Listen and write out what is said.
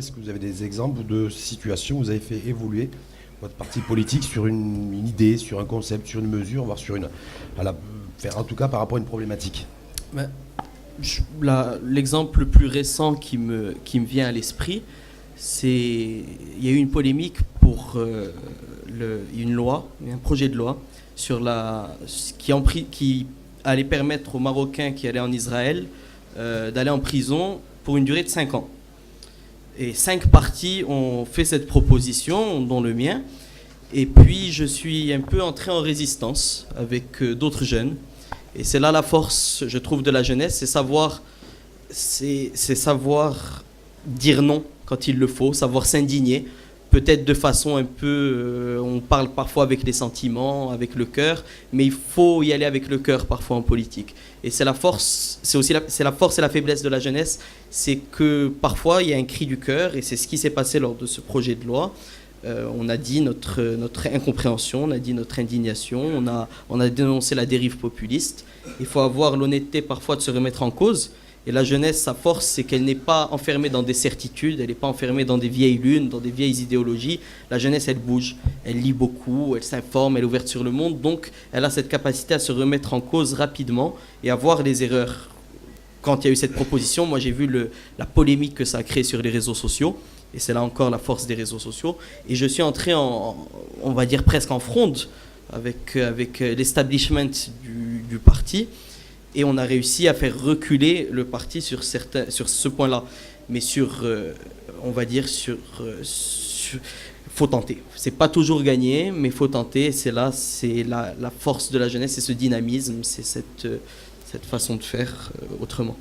Est-ce que vous avez des exemples de situations où vous avez fait évoluer votre parti politique sur une idée, sur un concept, sur une mesure, voire sur une, faire en tout cas par rapport à une problématique? Ben, l'exemple le plus récent qui me vient à l'esprit, c'est il y a eu une polémique pour une loi, un projet de loi sur qui allait permettre aux Marocains qui allaient en Israël d'aller en prison pour une durée de 5 ans. Et 5 partis ont fait cette proposition, dont le mien. Et puis je suis un peu entré en résistance avec d'autres jeunes. Et c'est là la force, je trouve, de la jeunesse, c'est savoir dire non quand il le faut, savoir s'indigner, peut-être de façon un peu, on parle parfois avec les sentiments, avec le cœur, mais il faut y aller avec le cœur parfois en politique. Et c'est la force, c'est la force et la faiblesse de la jeunesse, c'est que parfois il y a un cri du cœur, et c'est ce qui s'est passé lors de ce projet de loi. On a dit notre incompréhension, on a dit notre indignation, on a dénoncé la dérive populiste. Il faut avoir l'honnêteté parfois de se remettre en cause. Et la jeunesse, sa force, c'est qu'elle n'est pas enfermée dans des certitudes, elle n'est pas enfermée dans des vieilles lunes, dans des vieilles idéologies. La jeunesse, elle bouge, elle lit beaucoup, elle s'informe, elle est ouverte sur le monde. Donc, elle a cette capacité à se remettre en cause rapidement et à voir les erreurs. Quand il y a eu cette proposition, moi j'ai vu la polémique que ça a créée sur les réseaux sociaux. Et c'est là encore la force des réseaux sociaux. Et je suis entré on va dire presque en fronde avec l'establishment du parti. Et on a réussi à faire reculer le parti sur ce point-là. Mais on va dire, faut tenter. C'est pas toujours gagné, mais faut tenter. C'est la force de la jeunesse, c'est ce dynamisme, c'est cette façon de faire autrement.